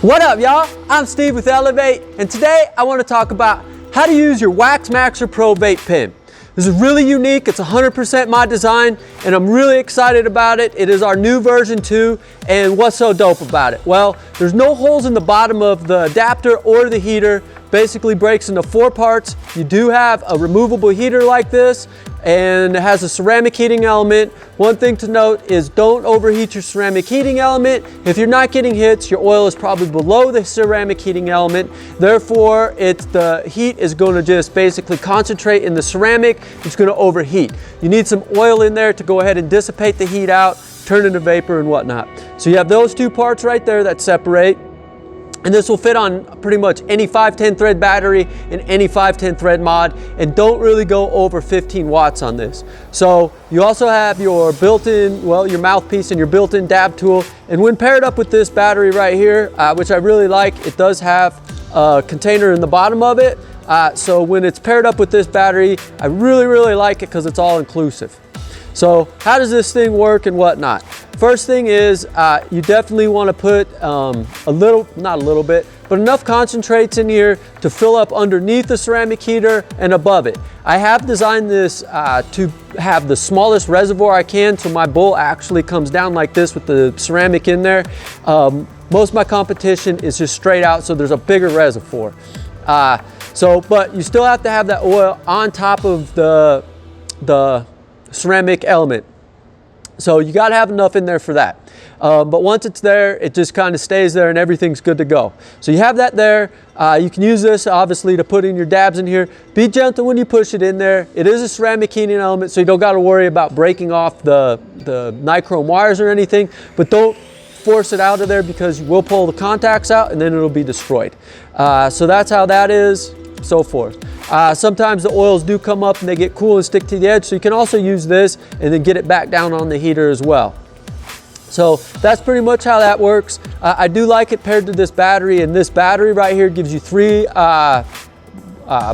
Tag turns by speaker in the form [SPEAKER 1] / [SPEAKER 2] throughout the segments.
[SPEAKER 1] What up, y'all? I'm Steve with Elevate, and today I want to talk about how to use your Wax Maxer Pro vape pen. This is really unique. It's 100% my design, and I'm really excited about it. It is our new version 2, and what's so dope about it? Well, there's no holes in the bottom of the adapter or the heater. Basically breaks into 4 parts. You do have a removable heater like this, and it has a ceramic heating element. One thing to note is don't overheat your ceramic heating element. If you're not getting hits, your oil is probably below the ceramic heating element. Therefore, the heat is going to just basically concentrate in the ceramic. It's going to overheat. You need some oil in there to go ahead and dissipate the heat out, turn into vapor and whatnot. So you have those 2 parts right there that separate. And this will fit on pretty much any 510 thread battery and any 510 thread mod, and don't really go over 15 watts on this. So you also have your built-in, well, your mouthpiece and your built-in dab tool. And when paired up with this battery right here, which I really like, it does have a container in the bottom of it. So when it's paired up with this battery, I really like it because it's all inclusive. So how does this thing work and whatnot? First thing is you definitely want to put not a little bit, but enough concentrates in here to fill up underneath the ceramic heater and above it. I have designed this to have the smallest reservoir I can, so my bowl actually comes down like this with the ceramic in there. Most of my competition is just straight out, so there's a bigger reservoir. But you still have to have that oil on top of the ceramic element. So you got to have enough in there for that. But once it's there, it just kind of stays there and everything's good to go. So you have that there. You can use this obviously to put in your dabs in here. Be gentle when you push it in there. It is a ceramic heating element, so you don't got to worry about breaking off the nichrome wires or anything, but don't force it out of there because you will pull the contacts out and then it'll be destroyed. So that's how that is, so forth. Sometimes the oils do come up and they get cool and stick to the edge, so you can also use this and then get it back down on the heater as well. So that's pretty much how that works. I do like it paired to this battery, and this battery right here gives you 3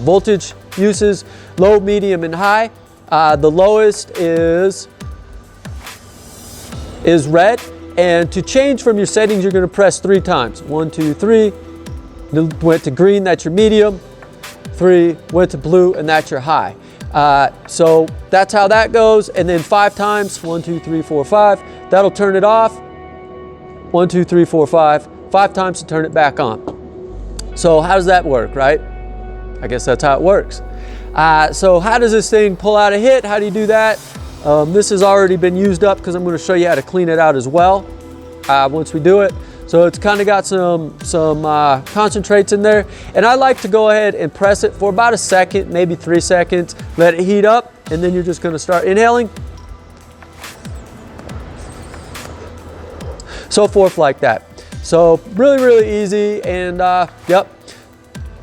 [SPEAKER 1] voltage uses: low, medium, and high. The lowest is red, and to change from your settings, you're going to press 3 times. 1, 2, 3. Went to green, that's your medium. 3, went to blue, and that's your high. So that's how that goes. And then 5 times, 1, 2, 3, 4, 5. That'll turn it off. 1, 2, 3, 4, 5. 5 times to turn it back on. So how does that work, right? I guess that's how it works. So how does this thing pull out a hit? How do you do that? This has already been used up because I'm going to show you how to clean it out as well once we do it. So it's kind of got some concentrates in there, and I like to go ahead and press it for about a second, maybe 3 seconds, let it heat up, and then you're just going to start inhaling. So forth like that. So really easy, and yep.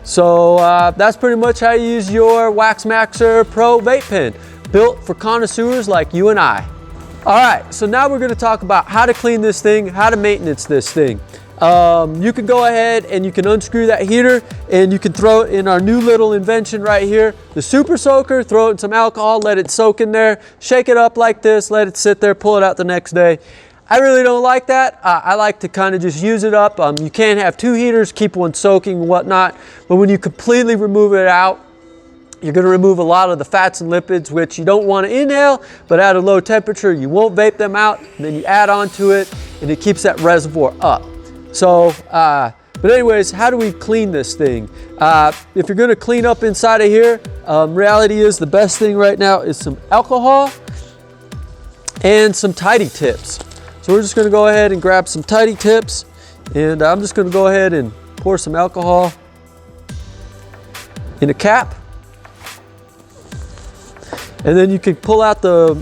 [SPEAKER 1] So that's pretty much how you use your Wax Maxer Pro vape pen, built for connoisseurs like you and I. All right, so now we're going to talk about how to clean this thing, how to maintenance this thing. You can go ahead and you can unscrew that heater, and you can throw it in our new little invention right here, the Super Soaker. Throw it in some alcohol, let it soak in there, shake it up like this, let it sit there, pull it out the next day. I really don't like that. I like to kind of just use it up. You can't have 2 heaters, keep one soaking and whatnot, but when you completely remove it out, you're going to remove a lot of the fats and lipids, which you don't want to inhale, but at a low temperature, you won't vape them out, and then you add on to it, and it keeps that reservoir up. So, but anyways, how do we clean this thing? If you're going to clean up inside of here, reality is the best thing right now is some alcohol and some tidy tips. So we're just going to go ahead and grab some tidy tips, and I'm just going to go ahead and pour some alcohol in a cap. And then you can pull out the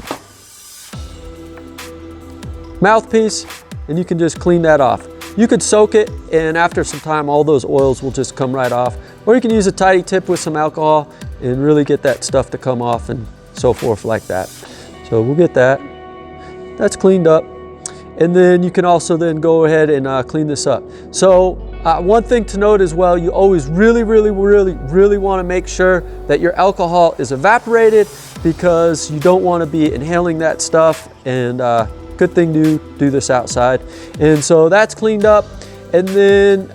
[SPEAKER 1] mouthpiece and you can just clean that off. You could soak it, and after some time all those oils will just come right off. Or you can use a tidy tip with some alcohol and really get that stuff to come off and so forth like that. So we'll get that. That's cleaned up. And then you can also then go ahead and clean this up. So one thing to note as well, you always really want to make sure that your alcohol is evaporated, because you don't want to be inhaling that stuff, and good thing to do this outside. And so that's cleaned up. And then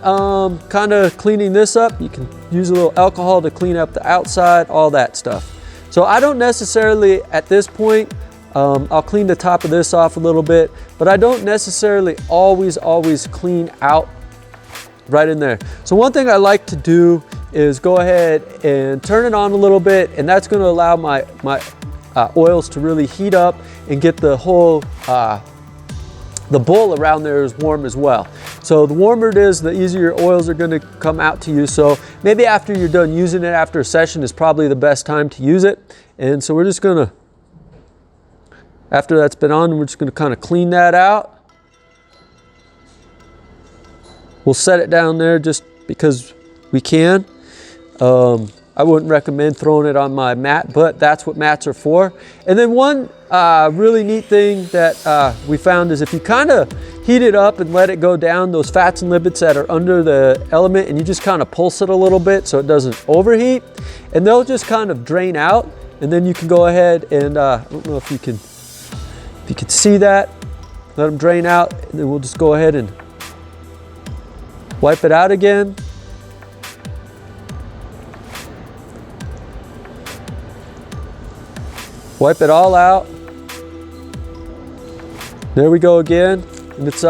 [SPEAKER 1] kind of cleaning this up. You can use a little alcohol to clean up the outside, all that stuff. So I don't necessarily, at this point, I'll clean the top of this off a little bit, but I don't necessarily always clean out right in there. So one thing I like to do is go ahead and turn it on a little bit, and that's going to allow my oils to really heat up and get the whole the bowl around there is warm as well. So the warmer it is, the easier your oils are going to come out to you. So maybe after you're done using it, after a session is probably the best time to use it. And so we're just going to, after that's been on, we're just going to kind of clean that out. We'll set it down there just because we can. I wouldn't recommend throwing it on my mat, but that's what mats are for. And then one really neat thing that we found is if you kind of heat it up and let it go down, those fats and lipids that are under the element, and you just kind of pulse it a little bit so it doesn't overheat, and they'll just kind of drain out. And then you can go ahead and I don't know if you can see that, let them drain out, and then we'll just go ahead and wipe it out again. Wipe it all out. There we go again. And it's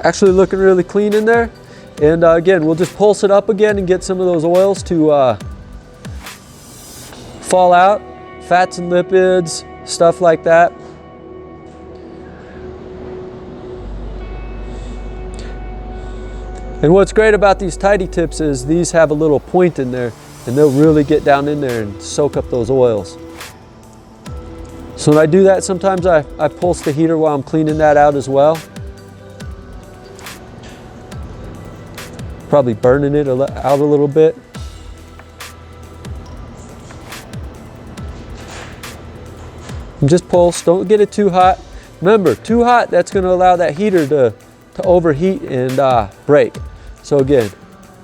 [SPEAKER 1] actually looking really clean in there. And again, we'll just pulse it up again and get some of those oils to fall out. Fats and lipids, stuff like that. And what's great about these tidy tips is these have a little point in there, and they'll really get down in there and soak up those oils. So when I do that, sometimes I pulse the heater while I'm cleaning that out as well. Probably burning it out a little bit. And just pulse, don't get it too hot. Remember, too hot, that's gonna allow that heater to overheat and break. So again,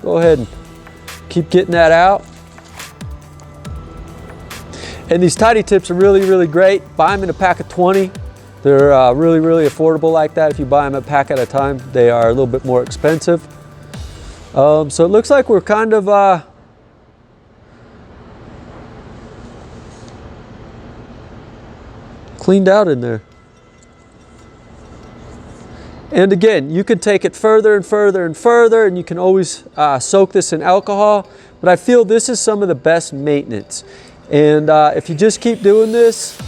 [SPEAKER 1] go ahead and keep getting that out. And these tidy tips are really, really great. Buy them in a pack of 20. They're really, really affordable like that. If you buy them a pack at a time, they are a little bit more expensive. So it looks like we're kind of cleaned out in there. And again, you can take it further and further and further, and you can always soak this in alcohol. But I feel this is some of the best maintenance. And if you just keep doing this,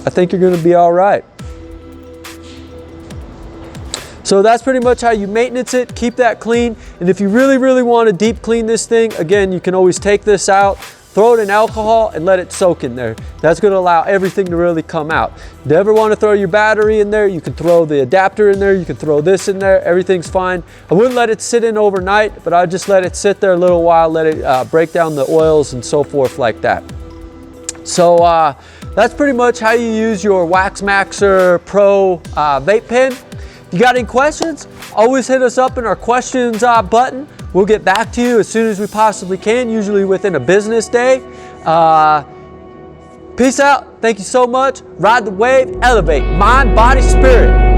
[SPEAKER 1] I think you're going to be all right. So that's pretty much how you maintenance it. Keep that clean. And if you really, really want to deep clean this thing, again, you can always take this out, throw it in alcohol, and let it soak in there. That's going to allow everything to really come out. If you ever want to throw your battery in there, you can throw the adapter in there, you can throw this in there, everything's fine. I wouldn't let it sit in overnight, but I'd just let it sit there a little while, let it break down the oils and so forth like that. So that's pretty much how you use your Wax Maxer Pro vape pen. If you got any questions, always hit us up in our questions button. We'll get back to you as soon as we possibly can, usually within a business day. Peace out. Thank you so much. Ride the wave, elevate mind, body, spirit.